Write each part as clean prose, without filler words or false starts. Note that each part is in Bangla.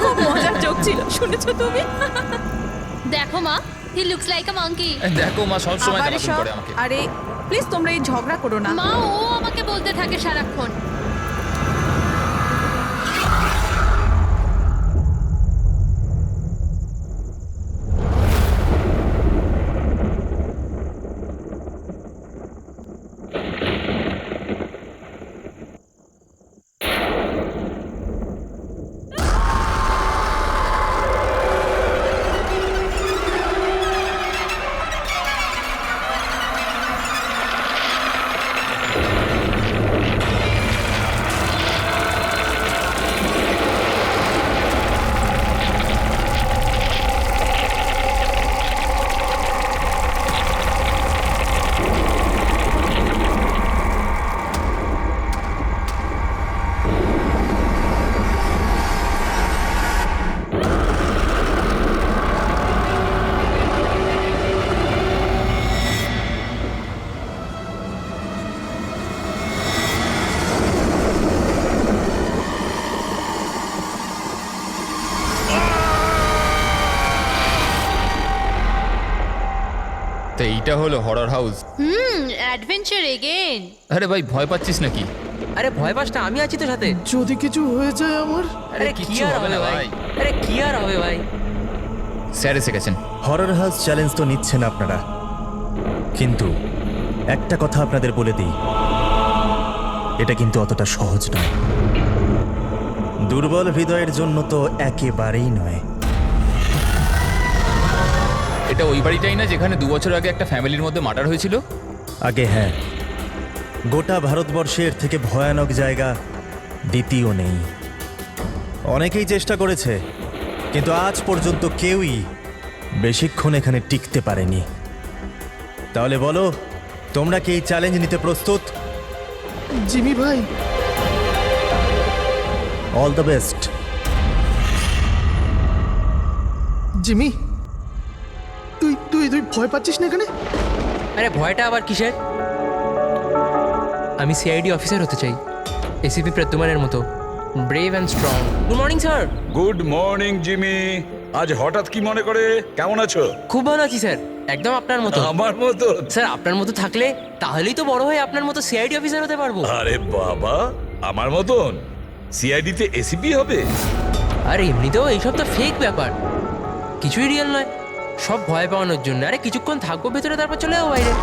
খুব মজার জোক ছিল, শুনেছো তুমি? দেখো মা, he looks like a monkey. দেখো মা সব সময় আবার জ্বালাতন এসব? করে আমাকে। আরে প্লিজ তোমরা এই ঝগড়া করো না। মা, ও আমাকে বলতে থাকে সারাক্ষণ। তো এইটা হলো হরর হাউস। Adventure again. আরে ভাই ভয় পাচ্ছিস নাকি? আরে ভয় পাস না, আমি আছি তো সাথে। যদি কিছু হয়ে যায় আমার। আরে কি কিচ্ছু আর হবে হবে না ভাই, ভাই। আরে কি আর হবে ভাই। স্যার এসে গেছেন। হরর হাউস চ্যালেঞ্জ তো নিচ্ছেন আপনারা, কিন্তু একটা কথা আপনাদের বলে দিই, এটা কিন্তু অতটা সহজ নয়। দুর্বল হৃদয়ের জন্য তো একেবারেই নয়। এটা ওই বাড়িটাই না যেখানে 2 বছর আগে একটা ফ্যামিলির মধ্যে মার্ডার হয়েছিল? আগে হ্যাঁ, গোটা ভারতবর্ষের থেকে ভয়ানক জায়গা দ্বিতীয় নেই। অনেকেই চেষ্টা করেছে, কিন্তু আজ পর্যন্ত কেউই বেশিক্ষণ এখানে টিকতে পারেনি। তাহলে বলো, তোমরা কি এই চ্যালেঞ্জ নিতে প্রস্তুত? জিমি ভাই, অল দ্য বেস্ট। জিমি, তুই তুই তুই ভয় পাচ্ছিস না এখানে? আরে ভয়টা আবার কিসের? আমি সিআইডি অফিসার হতে চাই, এসিপি প্রদ্যুমানের মতো, brave and strong. Good morning sir. Good morning Jimmy. আজ হঠাৎ কি মনে করে? কেমন আছো? খুব ভালো আছি স্যার, একদম আপনার মতো। আমার মতো? স্যার আপনার মতো থাকলে তাহলেই তো বড় হয়ে আপনার মতো সিআইডি অফিসার হতে পারবো। আরে বাবা, আমার মতন সিআইডি তে এসিপি হবে? আর এমনিতেও এইসব তো ফেক ব্যাপার, কিছুই রিয়েল নয়, সব ভয় পাওয়ানোর জন্য। আরে কিছুক্ষণ থাকবো ভেতরে, তারপর চলে যাবো বাইরে।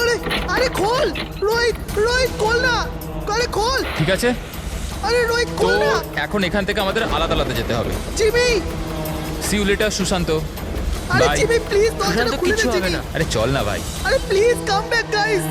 আরে আরে খোল রোহিত, রোহিত খোল না, আরে খোল। ঠিক আছে, আরে রোহিত তো খোল না। এখন এখান থেকে আমাদের আলাদা আলাদা যেতে হবে। Jimmy, see you later Sushant. আরে বাই। জিমি প্লিজ দরজাটা সুশান্ত, খুলে কিচ্ছু দে হবে জিমি। না। আরে চল না ভাই। আরে প্লিজ কাম ব্যাক গাইস।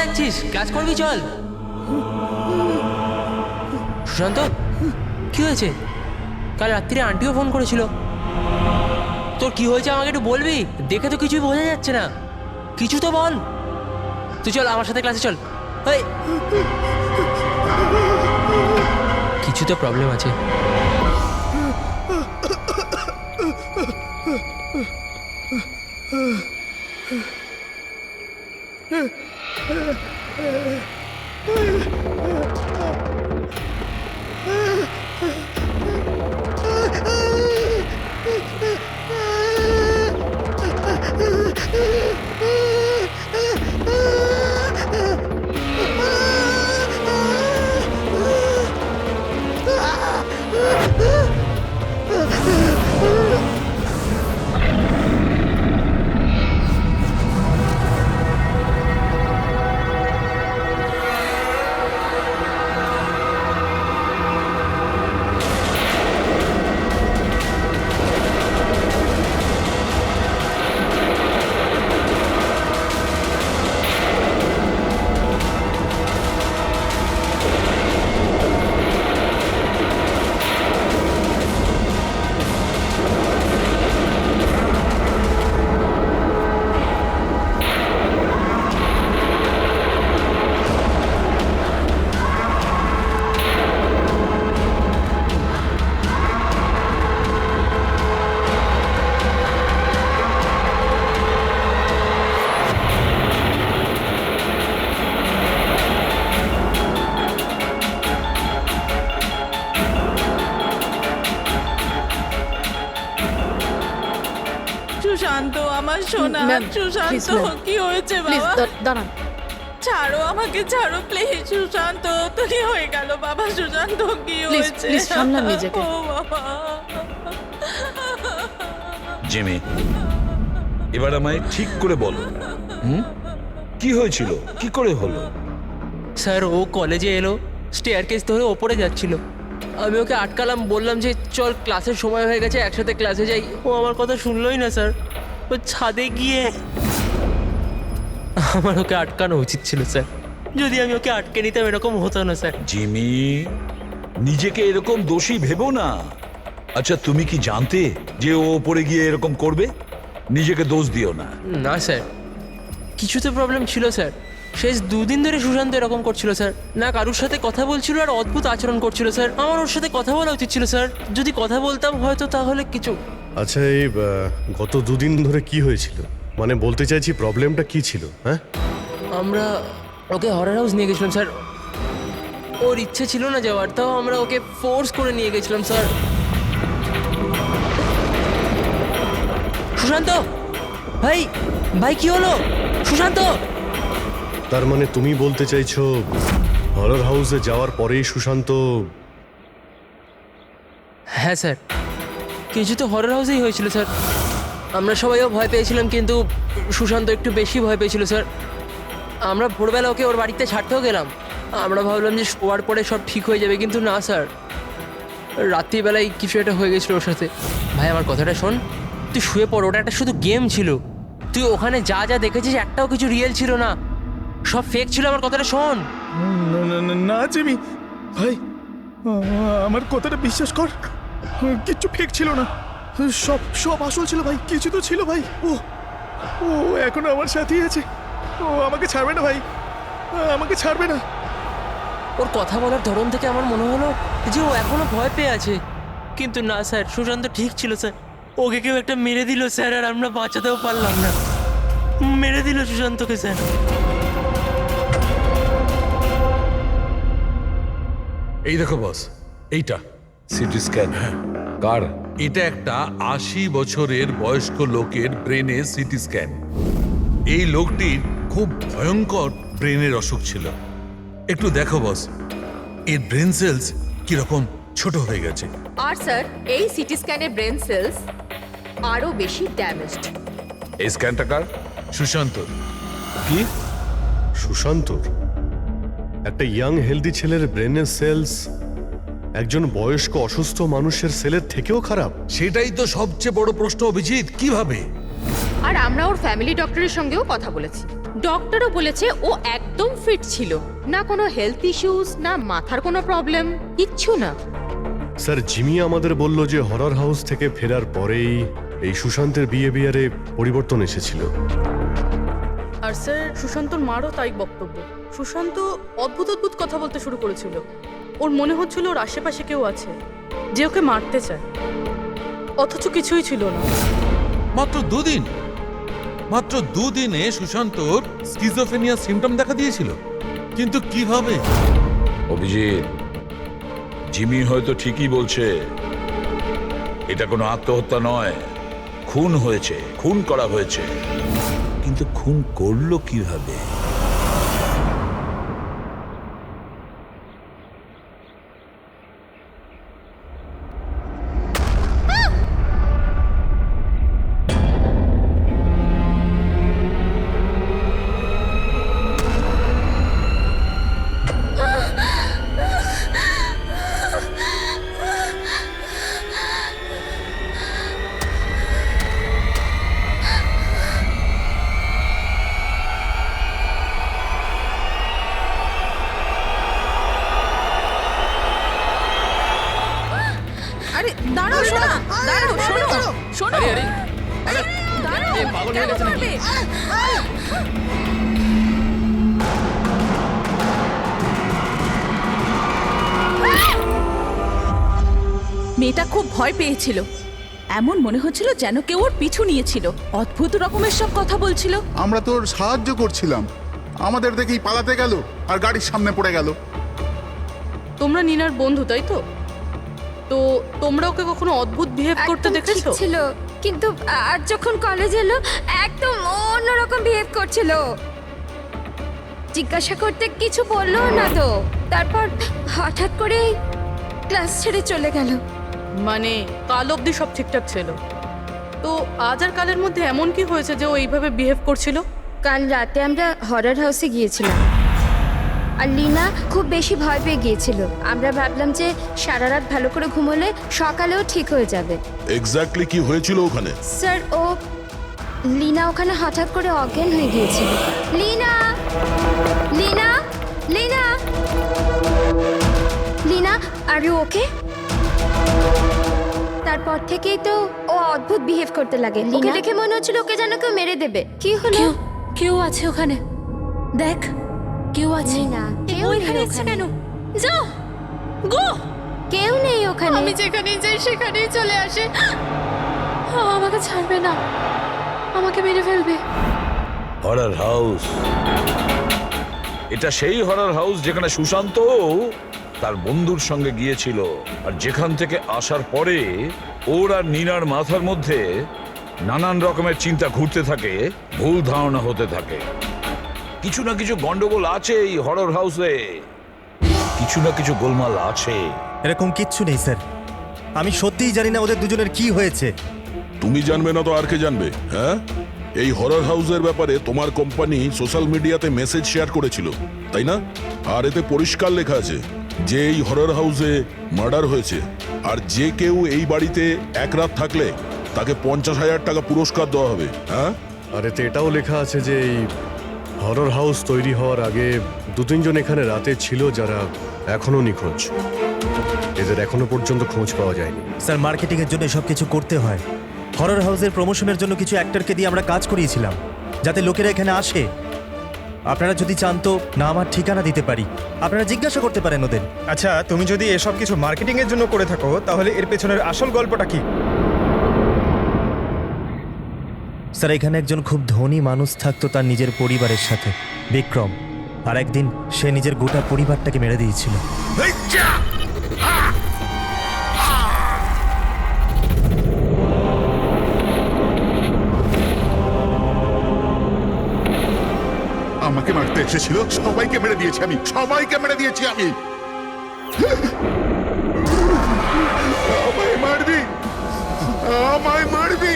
যাচ্ছিস? ক্লাস করবি, চল। সুশান্ত, কি হয়েছে? কাল রাত্রিরে আন্টিও ফোন করেছিল। তোর কি হয়েছে আমাকে একটু বলবি? দেখে তো কিছুই বোঝা যাচ্ছে না, কিছু তো বল। তুই চল আমার সাথে ক্লাসে চল। এই, কিছু তো প্রবলেম আছে। সুশান্ত আমার সোনা, ম্যাম, সুশান্ত please, ma'am. কি হয়েছে প্লিজ বাবা? দাঁড়ান। ছাড়ো আমাকে, ছাড়ো প্লিজ। সুশান্ত তো কি হয়ে গেল বাবা? সুশান্ত কি Please, হয়েছে? please, সামলান নিজেকে। ও বাবা। জিমি, এবার আমায় ঠিক করে বলো, কি হয়েছিল, কি করে হলো? স্যার, ও কলেজে এলো, স্টেয়ারকেস ধরে ওপরে যাচ্ছিল। আমি ওকে আটকালাম, বললাম যে চল ক্লাসের সময় হয়ে গেছে, একসাথে ক্লাসে যাই। ও আমার কথা শুনলোই না স্যার। ও ছাদে গিয়ে, আমার ওকে আটকানো উচিত ছিল স্যার। যদি আমি ওকে আটকে নিতাম এরকম হতো না স্যার। জিমি, নিজেকে এরকম দোষী ভেবো না। আচ্ছা, তুমি কি জানতে যে ও ওপরে গিয়ে এরকম করবে? নিজেকে দোষ দিও না। না স্যার, কিছু তো প্রবলেম ছিল স্যার। শেষ 2 দিন ধরে সুশান্ত এরকম করছিল স্যার। না কারুর সাথে কথা বলছিল আর অদ্ভুত আচরণ করছিল স্যার। আমার ওর সাথে কথা বলা উচিত ছিল স্যার। যদি কথা বলতাম হয়তো তাহলে কিছু। আচ্ছা, এই গত 2 দিন ধরে কি হয়েছিল? মানে বলতে চাইছি প্রবলেমটা কি ছিল? হ্যাঁ, আমরা ওকে হরর হাউস নিয়ে গেছিলাম স্যার। ওর ইচ্ছে ছিল না যাওয়ার, তাও আমরা ওকে ফোর্স করে নিয়ে গেছিলাম স্যার। সুশান্ত ভাই, ভাই কি হলো? সুশান্ত! তার মানে তুমি বলতে চাইছো হরর হাউসে যাওয়ার পরেই সুশান্ত? হ্যাঁ স্যার, কিছু তো হরর হাউসেই হয়েছিল স্যার। আমরা সবাইও ভয় পেয়েছিলাম, কিন্তু সুশান্ত একটু বেশি ভয় পেয়েছিল স্যার। আমরা ভোরবেলা ওকে ওর বাড়িতে ছাড়তেও গেলাম। আমরা ভাবলাম যে শোয়ার পরে সব ঠিক হয়ে যাবে, কিন্তু না স্যার, রাত্রিবেলায় কিছু একটা হয়ে গেছিলো ওর সাথে। ভাই আমার কথাটা শোন, তুই শুয়ে পড়, ওটা একটা শুধু গেম ছিল। তুই ওখানে যা যা দেখেছিস একটাও কিছু রিয়েল ছিল না, সব ফেক ছিল। আমার কথাটা শোন। না জিমি ভাই, আমার কথাটা বিশ্বাস কর, কিচ্ছু ফেক ছিল না, সব সব আসল ছিল ভাই। কিছু তো ছিল ভাই। ও ও এখনো আমার সাথেই আছে। ও আমাকে ছাড়বে না ভাই, আমাকে ছাড়বে না। ওর কথা বলার ধরন থেকে আমার মনে হলো যে ও এখনো ভয় পেয়ে আছে, কিন্তু না স্যার, সুশান্ত ঠিক ছিল স্যার। ওকে কেউ একটা মেরে দিল স্যার, আর আমরা বাঁচাতেও পারলাম না। মেরে দিল সুশান্তকে স্যার। এই দেখো বস, এইটা সিটি স্ক্যান। কার? এটা একটা 80 বছরের বয়স্ক লোকের ব্রেনে সিটি স্ক্যান। এই লোকটির খুব ভয়ঙ্কর ব্রেনের অসুখ ছিল। একটু দেখো বস, এর ব্রেন সেলস কিরকম ছোট হয়ে গেছে। আর স্যার, এই সিটি স্ক্যানের ব্রেন সেলস আরো বেশি ড্যামেজড। এই স্ক্যানটা কার? সুশান্ত। কি? সুশান্তর? একটা ইয়াং হেলদি ছেলের ব্রেনের সেলস একজন বয়স্ক অসুস্থ মানুষের সেলের থেকেও খারাপ? সেটাই তো সবচেয়ে বড় প্রশ্ন অভিজিৎ, কিভাবে? আর আমরা ওর ফ্যামিলি ডক্টরের সঙ্গেও কথা বলেছি। ডক্টরও বলেছে ও একদম একদম ফিট ছিল, না কোনো হেলথ ইস্যুস, না মাথার কোনো প্রবলেম, কিচ্ছু না। স্যার জিমি আমাদের বলল যে হরর হাউস থেকে ফেরার পরেই এই সুশান্তের বিহেভিয়ারে পরিবর্তন এসেছিল। আর স্যার সুশান্তর মারও তাই বক্তব্য। সুশান্ত অদ্ভুত অদ্ভুত কথা বলতে শুরু করেছিল। ওর মনে হচ্ছিল ওর আশেপাশে কেউ আছে যে ওকে মারতে চায়, অথচ কিছুই ছিল না। মাত্র দুদিনে সুশান্তর স্কিজোফ্রেনিয়া সিম্পটম দেখা দিয়েছিল। কিন্তু কিভাবে? অভিজিৎ, জিমি হয়তো ঠিকই বলছে, এটা কোনো আত্মহত্যা নয়, খুন হয়েছে, খুন করা হয়েছে। কিন্তু খুন করলো কিভাবে? আরে দাঁড়াও, শোনো, দাঁড়াও, শোনো, শোনো, আরে আরে দাঁড়াও, এ পাগল হয়ে কেন গেছে নাকি? মারবে? মেয়েটা খুব ভয় পেয়েছিল, এমন মনে হচ্ছিল যেন কেউ ওর পিছু নিয়েছিল। অদ্ভুত রকমের সব কথা বলছিল। আমরা তোর সাহায্য করছিলাম, আমাদের দেখেই পালাতে গেল আর গাড়ির সামনে পড়ে গেল। তোমরা নিনার বন্ধু, তাই তো? তো তোমরা ওকে কখনো অদ্ভুত বিহেভ করতে দেখেছো? ছিল, কিন্তু আজ যখন কলেজ এলো একদম অন্যরকম বিহেভ করছিল। জিজ্ঞাসা করতে কিছু বললো না তো, তারপর হঠাৎ করে ক্লাস ছেড়ে চলে গেল। মানে কাল অবধি সব ঠিকঠাক ছিল, তো আজ আর কালের মধ্যে এমন কি হয়েছে যে ও এইভাবে বিহেভ করছিল? কাল রাতে আমরা হরর হাউসে গিয়েছিলাম, আর লীনা খুব বেশি ভয় পেয়ে গিয়েছিল। আমরা ভাবলাম যে সারা রাত ভালো করে ঘুমোলে সকালেও ঠিক হয়ে যাবে। এক্স্যাক্টলি কি হয়েছিল ওখানে? স্যার, লীনা ওখানে হঠাৎ করে অজ্ঞান হয়ে গিয়েছিল। Leena, Leena, Leena, Leena, are you okay? তারপর থেকেই তো ও অদ্ভুত বিহেভ করতে লাগে। ওকে দেখে মনে হচ্ছিল ওকে যেন কেউ মেরে দেবে। কি হলো? কেউ আছে ওখানে, দেখ, কেউ আছে। না, কেউ এখানে এসেছে কেন? যাও, গো। কেউ নেই ওখানে। আমি যেখানে যাই সেখানেই চলে আসে। আমাকে ছাড়বে না, আমাকে মেরে ফেলবে। হরর হাউস, এটা সেই হরর হাউস যেখানে সুশান্ত তার বন্ধুর সঙ্গে গিয়েছিল, আর যেখান থেকে আসার পরে ওর আর নিনার মাথার মধ্যে নানান রকমের চিন্তা ঘুরতে থাকে, ভুল ধারণা হতে থাকে। কিছু না কিছু গন্ডগোল আছে এই হরর হাউসে, কিছু না কিছু গোলমাল আছে। এরকম কিচ্ছু নেই স্যার, আমি সত্যিই জানি না ওদের দুজনের কি হয়েছে। তুমি জানবে না তো আর কে জানবে? হ্যাঁ, এই হরর হাউসের ব্যাপারে তোমার কোম্পানি সোশ্যাল মিডিয়াতে মেসেজ শেয়ার করেছিল, তাই না? আর এতে পরিষ্কার লেখা আছে যে এই হরর হাউসে মার্ডার হয়েছে, আর যে কেউ এই বাড়িতে এক রাত থাকলে তাকে 50,000 টাকা পুরস্কার দেওয়া হবে। হ্যাঁ, আর এতে এটাও লেখা আছে যে এই হরর হাউস তৈরি হওয়ার আগে 2-3 জন এখানে রাতে ছিল যারা এখনো নিখোঁজ। এদের এখনো পর্যন্ত খোঁজ পাওয়া যায়নি। স্যার, মার্কেটিংয়ের জন্য সব কিছু করতে হয়। হরর হাউসের প্রমোশনের জন্য কিছু অ্যাক্টরকে দিয়ে আমরা কাজ করিয়েছিলাম যাতে লোকেরা এখানে আসে। আপনারা যদি চান তো না আমার ঠিকানা দিতে পারি, আপনারা জিজ্ঞাসা করতে পারেন ওদের। আচ্ছা, তুমি যদি এসব কিছু মার্কেটিং এর জন্য করে থাকো, তাহলে এর পেছনের আসল গল্পটা কি? স্যার, এখানে একজন খুব ধনী মানুষ থাকতো তার নিজের পরিবারের সাথে, বিক্রম। আর একদিন সে নিজের গোটা পরিবারটাকে মেরে দিয়েছিল। আমাকে মারতে এসেছিল, সবাইকে মেরে দিয়েছি আমি, সবাইকে মেরে দিয়েছি আমি। আমায় মারবি, আমায় মারবি।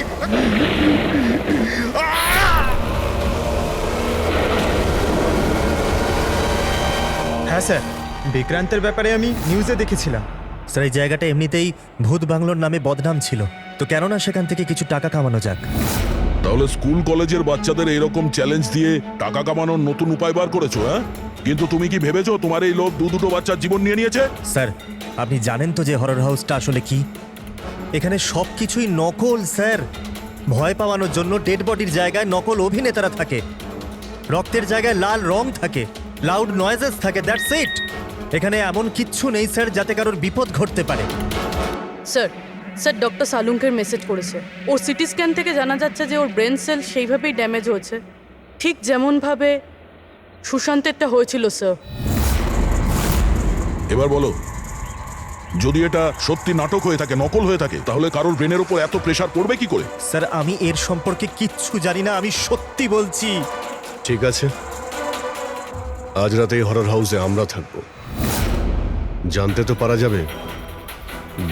হ্যাঁ স্যার, বিক্রান্তের ব্যাপারে আমি নিউজে দেখেছিলাম। স্যার, এই জায়গাটা এমনিতেই ভূত বাংলোর নামে বদনাম ছিল, তো কেননা সেখান থেকে কিছু টাকা কামানো যাক। তাহলে স্কুল কলেজের বাচ্চাদের এরকম চ্যালেঞ্জ দিয়ে টাকা কামানোর নতুন উপায় বার করেছো, হ্যাঁ? কিন্তু তুমি কি ভেবেছো তোমার এই লোক দুটো বাচ্চার জীবন নিয়ে নিয়েছে? স্যার, আপনি জানেন তো যে হরর হাউসটা আসলে কি? এখানে সব কিছুই নকল স্যার। ভয় পাওয়ানোর জন্য ডেড বডির জায়গায় নকল অভিনেতারা থাকে, রক্তের জায়গায় লাল রং থাকে, লাউড নয়েজেস থাকে, দ্যাটস ইট। এখানে এমন কিচ্ছু নেই স্যার যাতে কারোর বিপদ ঘটতে পারে। স্যার স্যার ডক্টর সালুঙ্কের মেসেজ করেছে। ওর সিটি স্ক্যান থেকে জানা যাচ্ছে যে ওর ব্রেন সেল সেইভাবেই ড্যামেজ হয়েছে, ঠিক যেমনভাবে সুশান্তেরটা হয়েছিল স্যার। এবার বলো, যদি এটা সত্যি নাটক হয়ে থাকে, নকল হয়ে থাকে, তাহলে কারোর ব্রেনের উপর এত প্রেসার পড়বে কি করে? স্যার, আমি এর সম্পর্কে কিচ্ছু জানি না, আমি সত্যি বলছি। ঠিক আছে, আজ রাতে এই হরর হাউসে আমরা থাকবো। জানতে তো পারা যাবে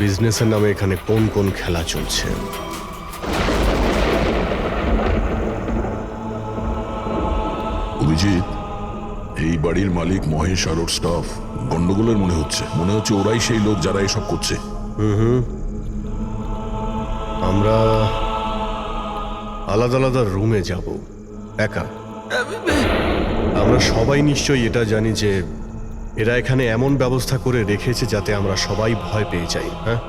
বিজনেসের নামে এখানে কোন কোন খেলা চলছে। অভিজিৎ, এই বাড়ির মালিক মহেশ আর ওর স্টাফ গন্ডগোলের মনে হচ্ছে ওরাই সেই লোক যারা এসব করছে। আমরা আলাদা আলাদা রুমে যাব, একা। আমরা সবাই নিশ্চয়ই এটা জানি যে এরা এখানে এমন ব্যবস্থা করে রেখেছে যাতে আমরা সবাই ভয় পেয়ে যাই। হ্যাঁ,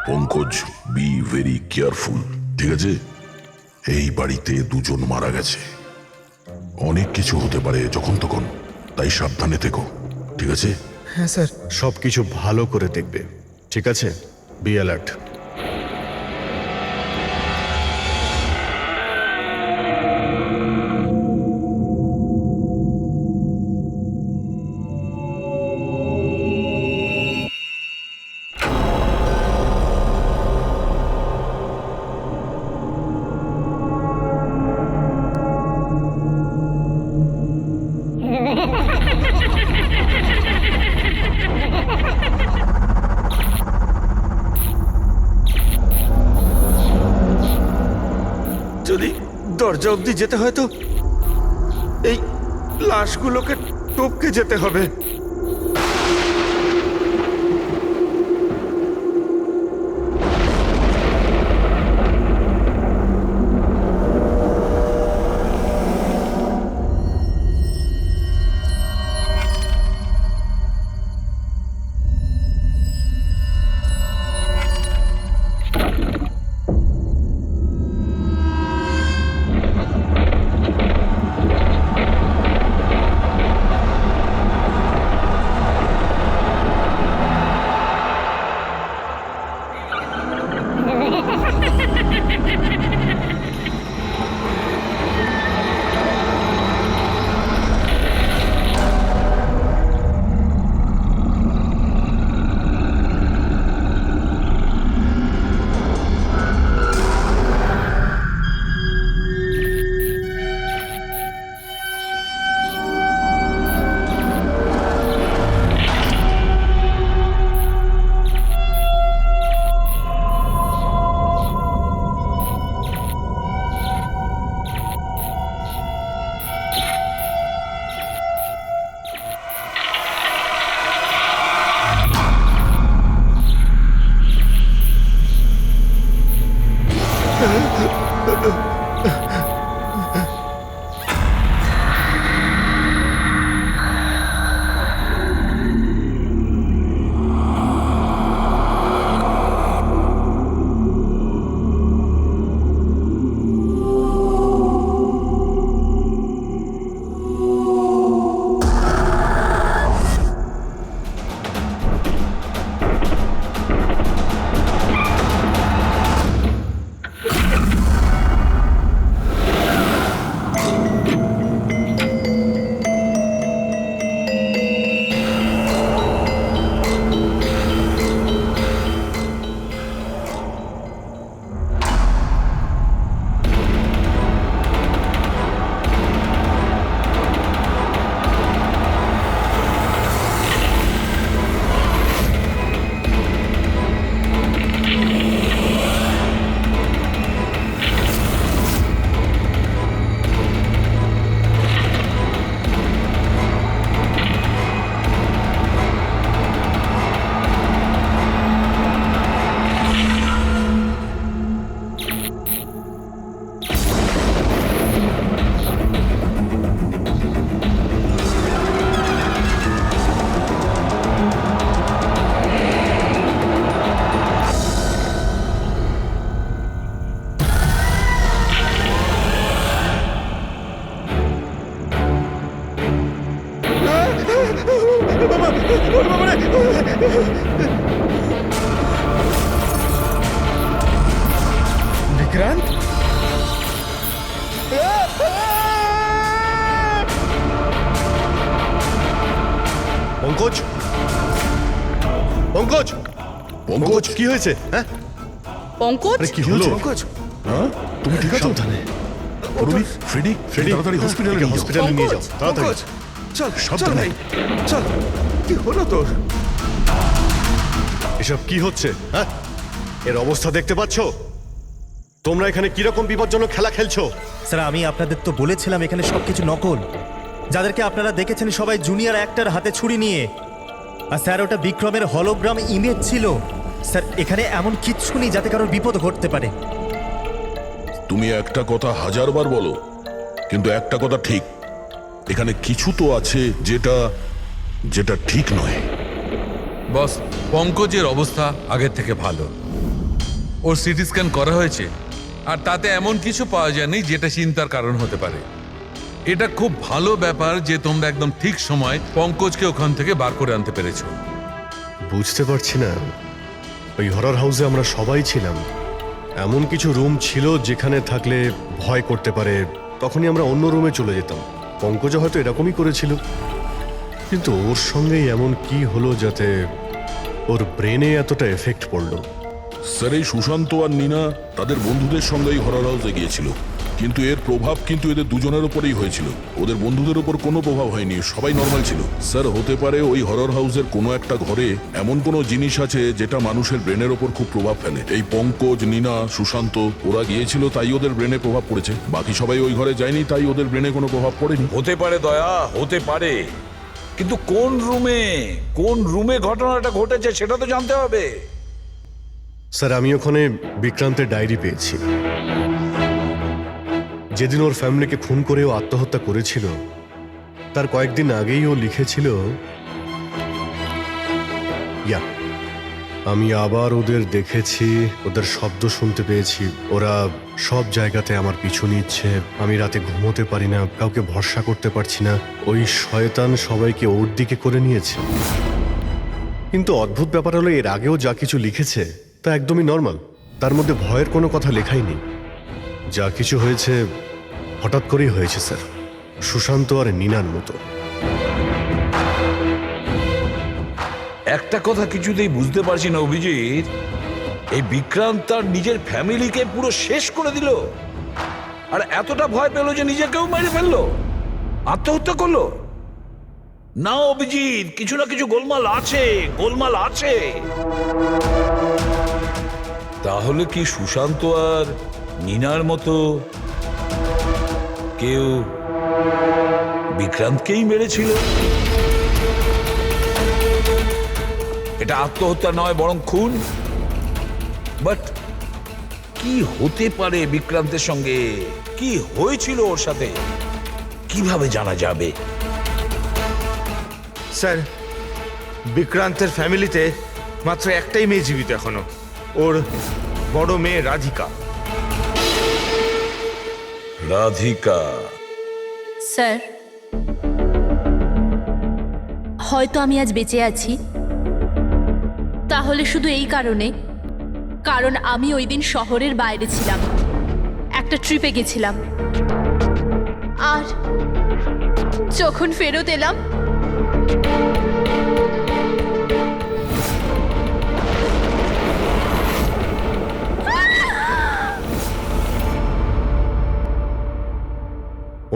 পঙ্কজ, বি ভেরি কেয়ারফুল, ঠিক আছে? এই বাড়িতে দুজন মারা গেছে, অনেক কিছু হতে পারে যখন তখন, তাই সাবধানে থেকো, ঠিক আছে? হ্যাঁ স্যার। সবকিছু ভালো করে দেখবে, ঠিক আছে? Be alert. যদি দরজা অবধি যেতে হয় তো এই লাশগুলোকে টপকে যেতে হবে। ওরে বাবা রে! বিক্রান্ত পঙ্কজ পঙ্কজ পঙ্কজ কি হয়েছে? হ্যাঁ পঙ্কজ আরে কি হলো? পঙ্কজ হ্যাঁ তুমি ঠিক আছো? সাবধানে। অরুণী, ফ্রেডি ফ্রেডি, তাড়াতাড়ি হসপিটালে নিয়ে যাও। হসপিটালে নিয়ে যাও তাড়াতাড়ি। পঙ্কজ, চল চল সাবধানে। ভাই চল। কি হলো তোর? এসব কি হচ্ছে? হ্যাঁ এর অবস্থা দেখতে পাচ্ছো? তোমরা এখানে কিরকম বিপজ্জনক খেলা খেলছো? স্যার আমি আপনাদের তো বলেছিলাম এখানে সবকিছু নকল। যাদেরকে আপনারা দেখেছেন সবাই জুনিয়র অ্যাক্টর হাতে ছুরি নিয়ে। আর স্যার ওটা বিক্রমের হলোগ্রাম ইমেজ ছিল। স্যার এখানে এমন কিচ্ছু নেই যাতে কারোর বিপদ ঘটতে পারে। তুমি একটা কথা হাজারবার বলো, কিন্তু একটা কথা ঠিক, এখানে কিছু তো আছে যেটা যেটা ঠিক নয়। বস, পঙ্কজের অবস্থা আগের থেকে ভালো। ওর সিটি স্ক্যান করা হয়েছে আর তাতে এমন কিছু পাওয়া যায়নি যেটা চিন্তার কারণ হতে পারে। এটা খুব ভালো ব্যাপার যে তোমরা একদম ঠিক সময় পঙ্কজকে ওখান থেকে বার করে আনতে পেরেছো। বুঝতে পারছি না, ওই হরর হাউসে আমরা সবাই ছিলাম। এমন কিছু রুম ছিল যেখানে থাকলে ভয় করতে পারে, তখনই আমরা অন্য রুমে চলে যেতাম। পঙ্কজ হয়তো এরকমই করেছিল, কিন্তু ওর সঙ্গেই এমন কি হলো যাতে ওর ব্রেনে এতটা এফেক্ট পড়লো? স্যার এই সুশান্ত আর নীনা তাদের বন্ধুদের সঙ্গেই হরর হাউসে গিয়েছিল, কিন্তু এর প্রভাব কিন্তু এদের দুজনের উপরেই হয়েছিল। ওদের বন্ধুদের উপর কোনো প্রভাব হয়নি, সবাই নর্মাল ছিল। স্যার হতে পারে ওই হরর হাউসের কোনো একটা ঘরে এমন কোনো জিনিস আছে যেটা মানুষের ব্রেনের ওপর খুব প্রভাব ফেলে। এই পঙ্কজ, নীনা, সুশান্ত ওরা গিয়েছিল তাই ওদের ব্রেনে প্রভাব পড়েছে। বাকি সবাই ওই ঘরে যায়নি তাই ওদের ব্রেনে কোনো প্রভাব পড়েনি। হতে পারে দয়া, হতে পারে, কিন্তু কোন রুমে ঘটনাটা ঘটেছে সেটা তো জানতে হবে। স্যার আমি ওখানে বিক্রান্তের ডায়েরি পেয়েছি। যেদিন ওর ফ্যামিলিকে খুন করে ও আত্মহত্যা করেছিল তার কয়েকদিন আগেই ও লিখেছিল, আমি আবার ওদের দেখেছি, ওদের শব্দ শুনতে পেয়েছি, ওরা সব জায়গাতে আমার পিছু নিচ্ছে, আমি রাতে ঘুমোতে পারি না, কাউকে ভরসা করতে পারছি না, ওই শয়তান সবাইকে ওর দিকে করে নিয়েছে। কিন্তু অদ্ভুত ব্যাপার হলো এর আগেও যা কিছু লিখেছে তা একদমই নর্মাল, তার মধ্যে ভয়ের কোনো কথা লেখাই নেই। যা কিছু হয়েছে হঠাৎ করেই হয়েছে স্যার, সুশান্ত আর নীনার মতো। একটা কথা কিছুতেই বুঝতে পারছি না অভিজিৎ, এই বিক্রান্ত তার নিজের ফ্যামিলিকে পুরো শেষ করে দিল আর এতটা ভয় পেল যে নিজেকেও মেরে ফেললো, আত্মহত্যা করলো। না অভিজিৎ, কিছু না কিছু গোলমাল আছে। তাহলে কি সুশান্ত আর নীনার মতো কেউ বিক্রান্তকেই মেরেছিল? এটা আত্মহত্যা নয় বরং খুন। বাট কি হতে পারে বিক্রান্তের সঙ্গে, কি হয়েছিল ওর সাথে, কিভাবে জানা যাবে? স্যার বিক্রান্তের ফ্যামিলিতে মাত্র একটাই মেয়ে জীবিত এখনো, ওর বড় মেয়ে রাধিকা। স্যার হয়তো আমি আজ বেঁচে আছি তাহলে শুধু এই কারণ আমি ওই দিন শহরের বাইরে ছিলাম, একটা ট্রিপে গেছিলাম, আর যখন ফেরত এলাম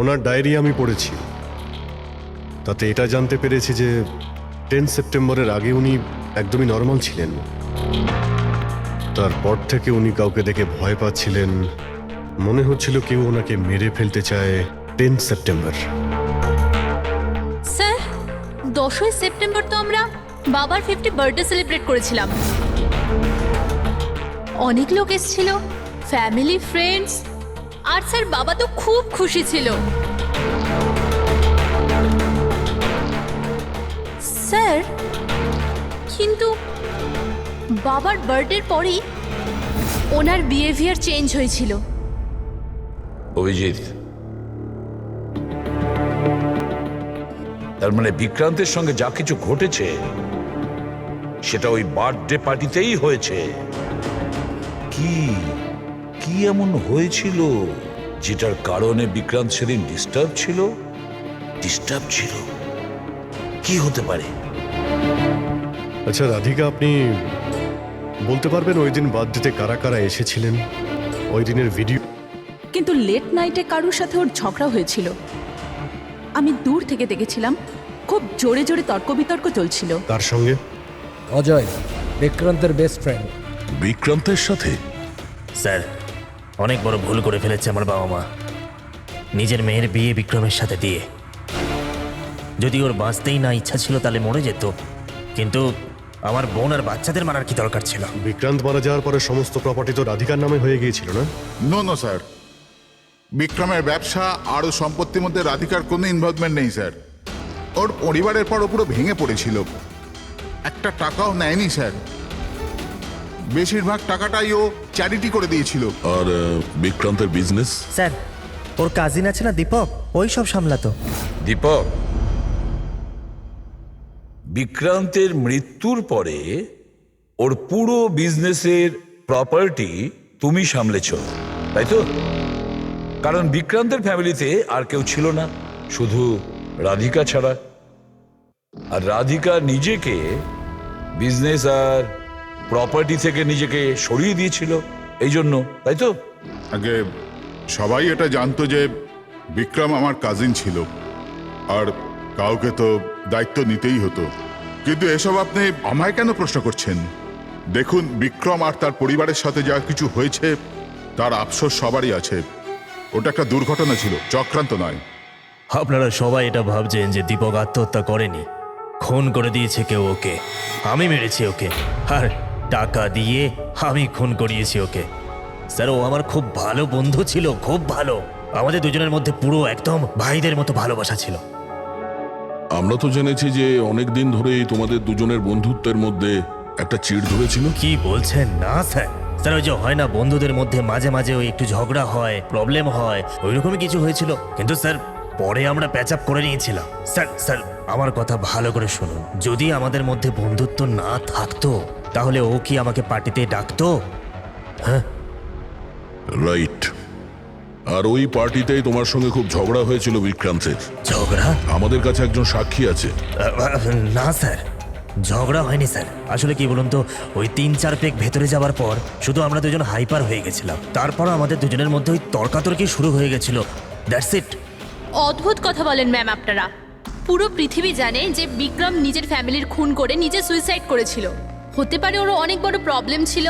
ওনার ডায়েরি আমি পড়েছি, তাতে এটা জানতে পেরেছি যে 10 সেপ্টেম্বরের আগে উনি একদমই নর্মাল ছিলেন। তারপর থেকে উনি কাউকে দেখে ভয় পাচ্ছিলেন, মনে হচ্ছিল কেউ ওনাকে মেরে ফেলতে চায়। 10 সেপ্টেম্বর স্যার 10ই সেপ্টেম্বর তো আমরা বাবার 50 বার্থডে সেলিব্রেট করেছিলাম, অনেক লোক এসেছিল, ফ্যামিলি, ফ্রেন্ডস, আর স্যার বাবা তো খুব খুশি ছিল। স্যার কিন্তু বাবার বার্থডের পরেই ওনার বিহেভিয়ার চেঞ্জ হয়েছিল। অভিজিৎ, তার মানে বিক্রান্তের সঙ্গে যা কিছু ঘটেছে সেটা ওই বার্থডে পার্টিতেই হয়েছে। কি কি এমন হয়েছিল যেটার কারণে বিক্রান্ত সেদিন ডিস্টার্ব ছিল? কি হতে পারে? আচ্ছা রাধিকা, আপনি বলতে পারবেন ওই দিন বার্থডেতে কারা কারা এসেছিলেন? ওই দিনের ভিডিও। কিন্তু লেট নাইটে কারোর সাথে ওর ঝগড়া হয়েছিল। আমি দূর থেকে দেখেছিলাম, খুব জোরে জোরে তর্ক বিতর্ক চলছিল। কার সঙ্গে? অজয়, বিক্রান্তের বেস্ট ফ্রেন্ড। বিক্রান্তের সাথে? স্যার, অনেক বড় ভুল করে ফেলেছে আমার বাবা মা, নিজের মেয়ের বিয়ে বিক্রমের সাথে দিয়ে। যদি ওর বাঁচতেই না ইচ্ছা ছিল তাহলে মরে যেত, কিন্তু আমার বোন আর বাচ্চাদের মারার কি দরকার ছিল? বিক্রান্ত মারা যাওয়ার পরে সমস্ত প্রপার্টি তো রাধিকার নামে হয়ে গিয়েছিল না? নো স্যার, বিক্রমের ব্যবসা আর সম্পত্তির মধ্যে রাধিকার কোনো ইনভলভমেন্ট নেই স্যার। ওর পরিবারের পর ও পুরো ভেঙে পড়েছিল, একটা টাকাও নেয়নি স্যার। বেশিরভাগ টাকাটাই ও চ্যারিটি করে দিয়েছিল। আর বিক্রান্তের বিজনেস? স্যার, ওর কাজিন আছে না দীপক, ওই সব সামলাতো। দীপক, বিক্রান্তের মৃত্যুর পরে ওর পুরো বিজনেসের প্রপার্টি তুমি সামলেছ, তাই তো? কারণ বিক্রান্তের ফ্যামিলিতে আর কেউ ছিল না, শুধু রাধিকা ছাড়া। আর রাধিকা নিজেকে বিজনেস আর প্রপার্টি থেকে নিজেকে সরিয়ে দিয়েছিল এই জন্য, তাই তো? আগে সবাই এটা জানতো যে বিক্রম আমার কাজিন ছিল, আর কাউকে তো দায়িত্ব নিতেই হতো। কিন্তু এসব আপনি আমায় কেন প্রশ্ন করছেন? দেখুন, বিক্রম আর তার পরিবারের সাথে যা কিছু হয়েছে তার আফসোস সবারই আছে। ওটা একটা দুর্ঘটনা ছিল, চক্রান্ত নয়। আপনারা সবাই এটা ভাবছেন যে দীপক আত্মহত্যা করেনি, খুন করে দিয়েছে কেউ ওকে। আমি মেরেছি ওকে, আর টাকা দিয়ে আমি খুন করিয়েছি ওকে। স্যার, ও আমার খুব ভালো বন্ধু ছিল, খুব ভালো। আমাদের দুজনের মধ্যে পুরো একদম ভাইদের মতো ভালোবাসা ছিল। আমরা তো জেনেছি যে অনেক দিন ধরেই তোমাদের দুজনের বন্ধুত্বের মধ্যে একটা চিড় ধরেছিল। কি বলছেন? না স্যার, স্যার ওই যে হয় না বন্ধুদের মধ্যে মাঝে মাঝে ওই একটু ঝগড়া হয়, প্রবলেম হয়, ওই রকমই কিছু হয়েছিল। কিন্তু স্যার পরে আমরা প্যাচ আপ করে নিয়েছিলাম। স্যার আমার কথা ভালো করে শুনুন, যদি আমাদের মধ্যে বন্ধুত্ব না থাকতো তাহলে ও কি আমাকে পার্টিতে ডাকতো? হ্যাঁ, রাইট। আর ওই পার্টিতেই তোমার সঙ্গে খুব ঝগড়া হয়েছিল বিক্রান্তের। ঝগড়া? আমাদের কাছে একজন সাক্ষী আছে। না স্যার, ঝগড়া হয়নি স্যার। আসলে কি বলুন তো, ওই 3-4 পেক ভেতরে যাওয়ার পর শুধু আমরা দুজন হাইপার হয়ে গেছিলাম। তারপর আমাদের দুজনের মধ্যে ওই তর্কাতর্কি শুরু হয়ে গেছিল, দ্যাটস ইট। অদ্ভুত কথা বলেন ম্যাম আপনারা। পুরো পৃথিবী জানে যে বিক্রম নিজের ফ্যামিলির খুন করে নিজে সুইসাইড করেছিল। হতে পারে ওর অনেক বড় প্রবলেম ছিল,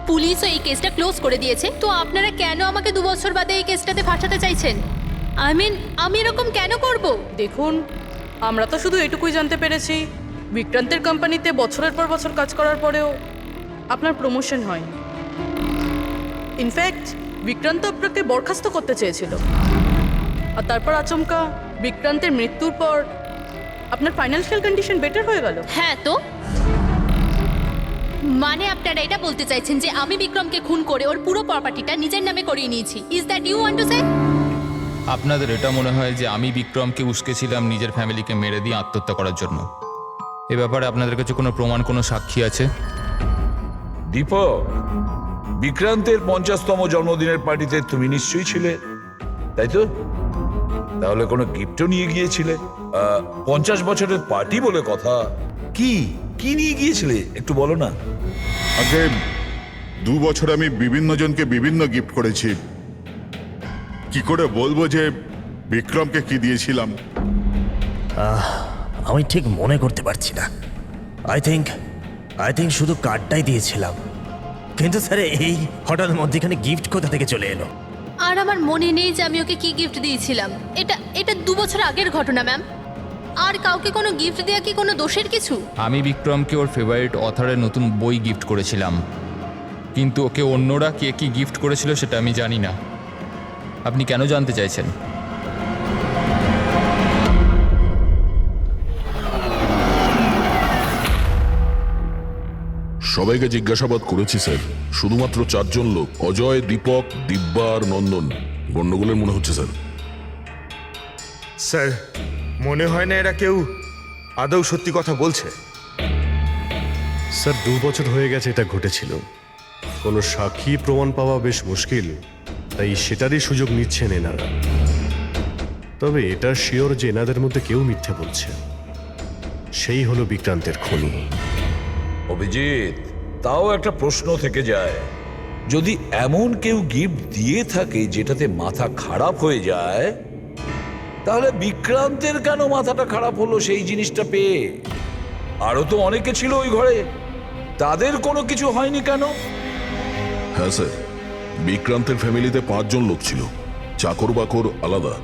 পুলিশও এই কেসটা ক্লোজ করে দিয়েছে। তো আপনারা কেন আমাকে 2 বছর বাদে এই কেসটাতে ফাঁসাতে চাইছেন? আমি এরকম কেন করব? দেখুন, আমরা তো শুধু এটুকুই জানতে পেরেছি, বিক্রান্তের কোম্পানিতে বছরের পর বছর কাজ করার পরেও আপনার প্রমোশন হয়নি। ইনফ্যাক্ট বিক্রান্ত আপনাকে বরখাস্ত করতে চেয়েছিল, আর তারপর আচমকা বিক্রান্তের মৃত্যুর পর আপনার ফাইন্যান্সিয়াল কন্ডিশন বেটার হয়ে গেল। হ্যাঁ, তো মানে আপনারা এটা বলতে চাইছেন যে আমি বিক্রমকে খুন করে ওর পুরো প্রপার্টিটা নিজের নামে করিয়ে নিয়েছি? Is that you want to say? আপনাদের এটা মনে হয় যে আমি বিক্রমকে উস্কেছিলাম নিজের ফ্যামিলিকে মেরে দিয়ে আত্মহত্যা করার জন্য? এ ব্যাপারে আপনাদের কাছে কোনো প্রমাণ, কোনো সাক্ষী আছে? দীপক, বিক্রান্তের 50তম জন্মদিনের পার্টিতে তুমি নিশ্চয়ই ছিলে, তাই তো? তাহলে কোনো গিফটও নিয়ে গিয়েছিলে? 50 বছরের পার্টি বলে কথা, কি কি নিয়ে গিয়েছিলে একটু বলো না। আগে 2 বছর আমি বিভিন্ন জনকে বিভিন্ন গিফট করেছি, কি করে বলবো যে বিক্রমকে কি দিয়েছিলাম? আমি ঠিক মনে করতে পারছি না। আই থিঙ্ক শুধু কার্ডটাই দিয়েছিলাম। কিন্তু স্যার এই হঠাৎ মধ্যেখানে গিফট কোথা থেকে চলে এলো? আর আমার মনে নেই যে আমি ওকে কি গিফট দিয়েছিলাম। এটা 2 বছর আগের ঘটনা ম্যাম। আর কাউকে কোনো গিফট দেওয়া কি কোনো দোষের কিছু? আমি বিক্রমকে ওর ফেভারিট অথরের নতুন বই গিফট করেছিলাম, কিন্তু ওকে অন্যরা কে কি গিফট করেছিল সেটা আমি জানি না। আপনি কেন জানতে চাইছেন? সবাইকে জিজ্ঞাসাবাদ করেছি স্যার, শুধুমাত্র 4 জন লোক, অজয়, দীপক, দিব্যা আর নন্দন গন্ডগোলের মনে হচ্ছে স্যার। স্যার মনে হয় না এরা কেউ আদৌ সত্যি কথা বলছে। স্যার 2 বছর হয়ে গেছে এটা ঘটেছিল, কোনো সাক্ষী প্রমাণ পাওয়া বেশ মুশকিল, তাই সেটারই সুযোগ নিচ্ছেন এনারা। তবে এটা শিওর যে এনাদের মধ্যে কেউ মিথ্যে বলছে, সেই হলো বিক্রান্তের খুনি। অভিজিৎ, তাও একটা প্রশ্ন থেকে যায়, যদি এমন কেউ গিফট দিয়ে থাকে যেটাতে মাথা খারাপ হয়ে যায়, তাহলে বিক্রান্তের কেন মাথাটা খারাপ হলো সেই জিনিসটা পেয়ে? আরো তো অনেকে ছিল ওই ঘরে, তাদের কোনো কিছু হয়নি কেন? হ্যাঁ স্যার, বিক্রান্তের ফ্যামিলিতে 5 জন লোক ছিল, চাকর বাকর আলাদা।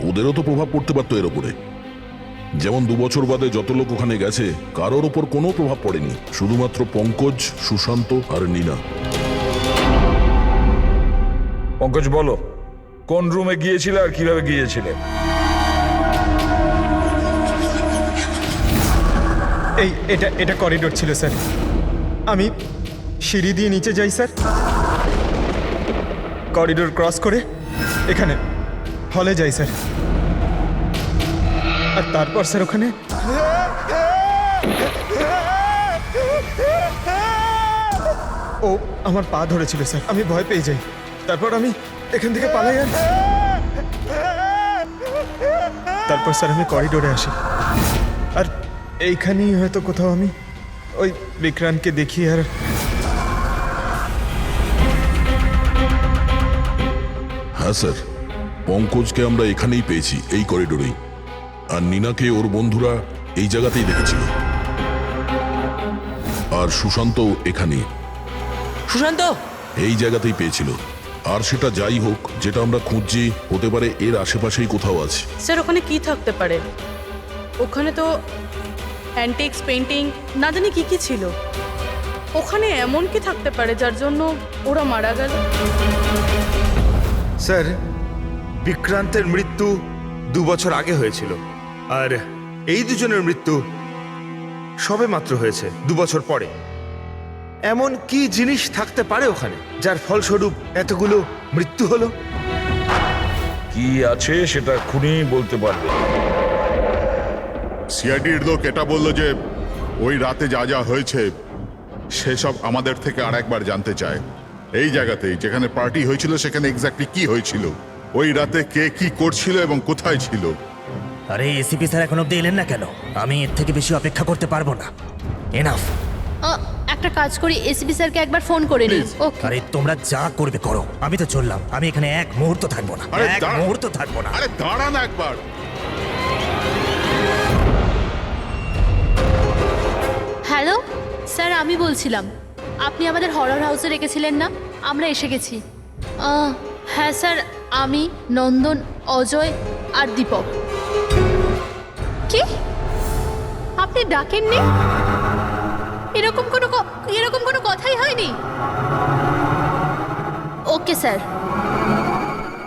ওদেরও তো প্রভাব পড়তে পারতো এর ওপরে। যেমন 2 বছর বাদে যত লোক ওখানে গেছে, কারোর ওপর কোনো প্রভাব পড়েনি, শুধুমাত্র পঙ্কজ, সুশান্ত আর নীনা। পঙ্কজ, বলো কোন রুমে গিয়েছিলে আর কিভাবে গিয়েছিলে? এটা করিডোর ছিল স্যার। আমি সিঁড়ি দিয়ে নিচে যাই স্যার, করিডোর ক্রস করে এখানে হলে যাই স্যার, আর তারপর স্যার ওখানে ও আমার পা ধরেছিল স্যার, আমি ভয় পেয়ে যাই, তারপর আমি এখান থেকে পালাই, আর তারপর স্যার আমি করিডোরে আসি, আর এইখানেই হয়তো কোথাও আমি ওই বিক্রান্তকে দেখি। আর হ্যাঁ স্যার, পঙ্কজকে আমরা এখানেই পেয়েছি, এই করিডোরেই। আর নীনাকে ওর বন্ধুরা এই জায়গাতেই দেখেছিল। আর সুশান্ত এখানেই, সুশান্ত এই জায়গাতেই পেয়েছিল। আর সেটা যাই হোক, যেটা আমরা খুঁজছি হতে পারে এর আশেপাশেই কোথাও আছে। স্যার ওখানে কি থাকতে পারে? ওখানে তো অ্যান্টিক্স, পেন্টিং, না জানি কি কি ছিল। ওখানে এমন কি থাকতে পারে যার জন্য ওরা মারা গেল? স্যার, বিক্রান্তের মৃত্যু 2 বছর আগে হয়েছিল, আর এই দুজনের মৃত্যু সবে মাত্র হয়েছে 2 বছর পরে। এমন কি জিনিস থাকতে পারে ওখানে যার ফলস্বরূপ এতগুলো মৃত্যু হলো? কি আছে সেটা খুনি বলতে পারবে। সিআইডির লোক এটা বলল যে ওই রাতে যা যা হয়েছে সেসব আমাদের থেকে আরেকবার জানতে চায়। এই জায়গাতেই যেখানে পার্টি হয়েছিল সেখানে এক্স্যাক্টলি কি হয়েছিল, ওই রাতে কে কি করছিল এবং কোথায় ছিল। আরে এসিপি স্যার এখন অব্দি এলেন না কেন? আমি এর থেকে বেশি অপেক্ষা করতে পারবো না। এনাফ। একটা কাজ করি, এসপি স্যারকে একবার ফোন করে নিই। ওকে। আরে তোমরা যা করবে করো, আমি তো চললাম। আমি এখানে এক মুহূর্ত থাকবো না, এক মুহূর্ত থাকবো না। আরে দাঁড়া না একবার। হ্যালো স্যার, আমি বলছিলাম, আপনি আমাদের হরর হাউসে রেখেছিলেন না? আমরা এসে গেছি। হ্যাঁ স্যার, আমি, নন্দন, অজয় আর দীপক। কি আপনি ডাকেননি? এরকম কোনো কথাই হয়নি। Okay sir.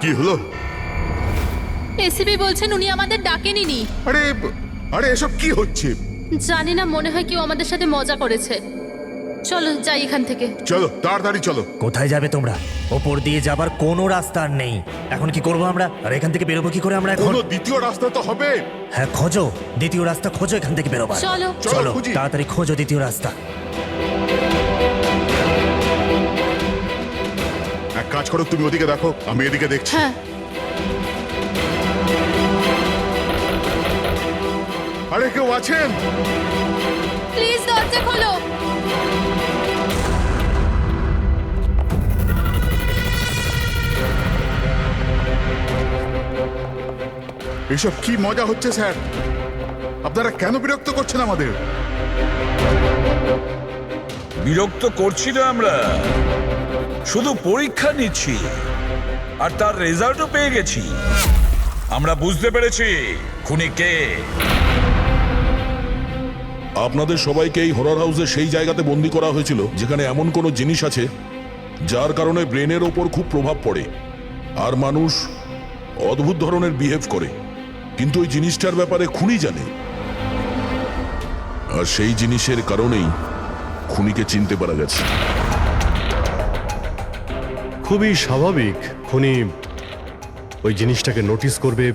কি হলো? এসিপি বলছেন উনি আমাদের ডাকেনি। আরে আরে এসব কি হচ্ছে? জানি না, মনে হয় কেউ আমাদের সাথে মজা করেছে। চলো যাই এখান থেকে। চলো তাড়াতাড়ি চলো। কোথায় যাবে তোমরা? ওপর দিয়ে যাবার কোনো রাস্তা আর নেই। এখন কি করবো আমরা? আর এখান থেকে বেরোবো কি করে আমরা এখন? কোনো দ্বিতীয় রাস্তা তো হবে। হ্যাঁ খোঁজো, দ্বিতীয় রাস্তা খোঁজো এখান থেকে বেরোবার। চলো চলো তাড়াতাড়ি খোঁজো দ্বিতীয় রাস্তা। এক কাজ করো, তুমি ওদিকে দেখো, আমি এদিকে দেখছি। হ্যাঁ। আরে কেউ আছেন? প্লিজ দরজা খোলো। এসব কি মজা হচ্ছে স্যার? আপনারা কেন বিরক্ত করছেন আমাদের? বিরক্ত করছি না আমরা, শুধু পরীক্ষা নিচ্ছি, আর তার রেজাল্টও পেয়ে গেছি। আমরা বুঝতে পেরেছি খুনি কে। আপনাদের সবাইকে এই হরর হাউসে সেই জায়গাতে বন্দি করা হয়েছিল যেখানে এমন কোনো জিনিস আছে যার কারণে ব্রেনের ওপর খুব প্রভাব পড়ে আর মানুষ অদ্ভুত ধরনের বিহেভ করে, কিন্তু ওই জিনিসটার ব্যাপারে খুনি জানে। আর সেই জিনিসের কারণেই খুনিকে চিনতে পারা গেছে। খুবই স্বাভাবিক খুনি ওই জিনিসটাকে নোটিস করবে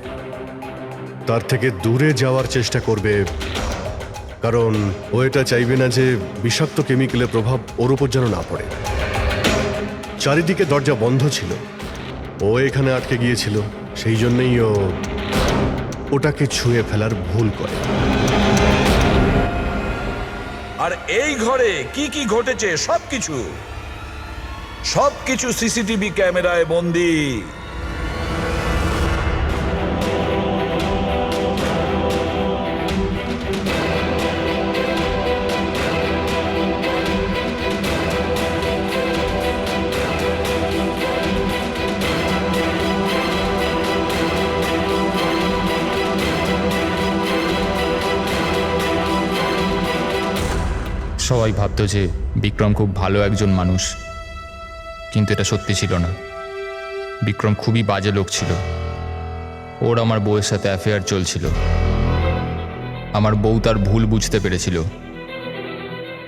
তার থেকে দূরে যাওয়ার চেষ্টা করবে, কারণ ও এটা চাইবে না যে বিষাক্ত কেমিক্যালের প্রভাব ওর উপর যেন না পড়ে। চারিদিকে দরজা বন্ধ ছিল, ও এখানে আটকে গিয়েছিল, সেই জন্যই ও ওটাকে ছুঁয়ে ফেলার ভুল করে। আর এই ঘরে কি কি ঘটেছে সবকিছু সিসিটিভি ক্যামেরায় বন্দী। সবাই ভাবতো যে বিক্রম খুব ভালো একজন মানুষ, কিন্তু এটা সত্যি ছিল না। বিক্রম খুবই বাজে লোক ছিল। ওর আমার বউয়ের সাথে অ্যাফেয়ার চলছিল। আমার বউ তার ভুল বুঝতে পেরেছিল।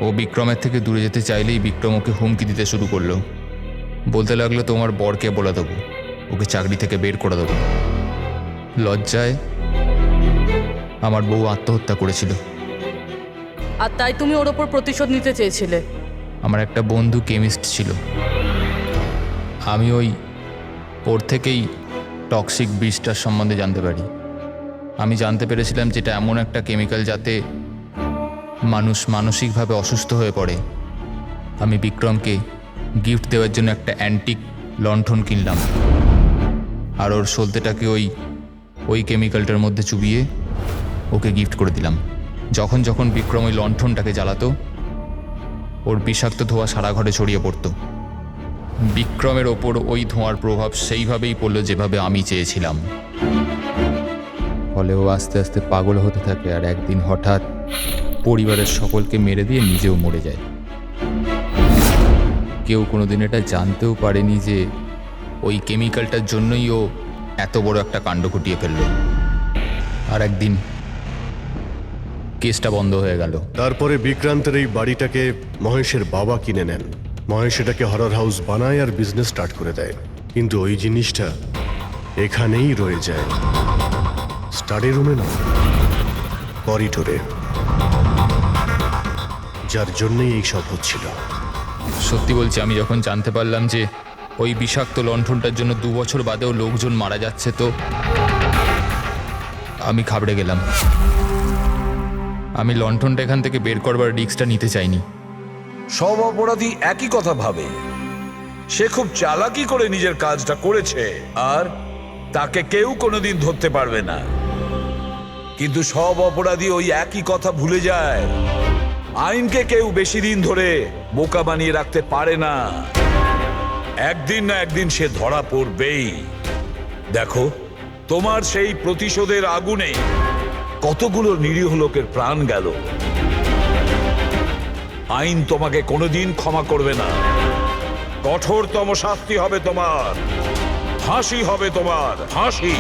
ও বিক্রমের থেকে দূরে যেতে চাইলেই বিক্রম ওকে হুমকি দিতে শুরু করলো। বলতে লাগলো, তোমার বরকে বলে দেবো, ওকে চাকরি থেকে বের করে দেবো। লজ্জায় আমার বউ আত্মহত্যা করেছিল। আর তাই তুমি ওর ওপর প্রতিশোধ নিতে চেয়েছিলে? আমার একটা বন্ধু কেমিস্ট ছিল, আমি ওর থেকেই টক্সিক বিষটার সম্বন্ধে জানতে পারি। আমি জানতে পেরেছিলাম যেটা এমন একটা কেমিক্যাল যাতে মানুষ মানসিকভাবে অসুস্থ হয়ে পড়ে। আমি বিক্রমকে গিফট দেওয়ার জন্য একটা অ্যান্টিক লণ্ঠন কিনলাম, আর ওর সলতেটাকে ওই কেমিক্যালটার মধ্যে চুবিয়ে ওকে গিফট করে দিলাম। যখন যখন বিক্রম ওই লণ্ঠনটাকে জ্বালাতো, ওর বিষাক্ত ধোঁয়া সারা ঘরে ছড়িয়ে পড়তো। বিক্রমের ওপর ওই ধোঁয়ার প্রভাব সেইভাবেই পড়লো যেভাবে আমি চেয়েছিলাম। ফলে ও আস্তে আস্তে পাগল হতে থাকে, আর একদিন হঠাৎ পরিবারের সকলকে মেরে দিয়ে নিজেও মরে যায়। কেউ কোনোদিন এটা জানতেও পারেনি যে ওই কেমিক্যালটার জন্যই ও এত বড় একটা কাণ্ড ঘটিয়ে ফেলল। আর একদিন কেসটা বন্ধ হয়ে গেল। তারপরে বিক্রান্তের এই বাড়িটাকে মহেশের বাবা কিনে নেন। মহেশ এটাকে হরর হাউস বানায় আর বিজনেস স্টার্ট করে দেয়, কিন্তু ওই জিনিসটা এখানেই রয়ে যায়, স্টাডি রুমে না, করিডোরে, যার জন্যই এই সব হচ্ছিল। সত্যি বলছি, আমি যখন জানতে পারলাম যে ওই বিষাক্ত লণ্ঠনটার জন্য 2 বছর বাদেও লোকজন মারা যাচ্ছে, তো আমি ঘাবড়ে গেলাম। আমি লণ্ঠনটা এখান থেকে বের করবার রিস্কটা নিতে চাইনি। সব অপরাধী একই কথা ভাবে। সে খুব চালাকি করে নিজের কাজটা করেছে, আর তাকে কেউ কোনোদিন ধরতে পারবে না। কিন্তু সব অপরাধী ওই একই কথা ভুলে যায়। আইনকে কেউ বেশি দিন ধরে বোকা বানিয়ে রাখতে পারে না। একদিন না একদিন সে ধরা পড়বেই। দেখো, তোমার সেই প্রতিশোধের আগুনে কতগুলো নিরীহ লোকের প্রাণ গেল। আইন তোমাকে কোনোদিন ক্ষমা করবে না। কঠোরতম শাস্তি হবে তোমার, ফাঁসি হবে তোমার, ফাঁসি।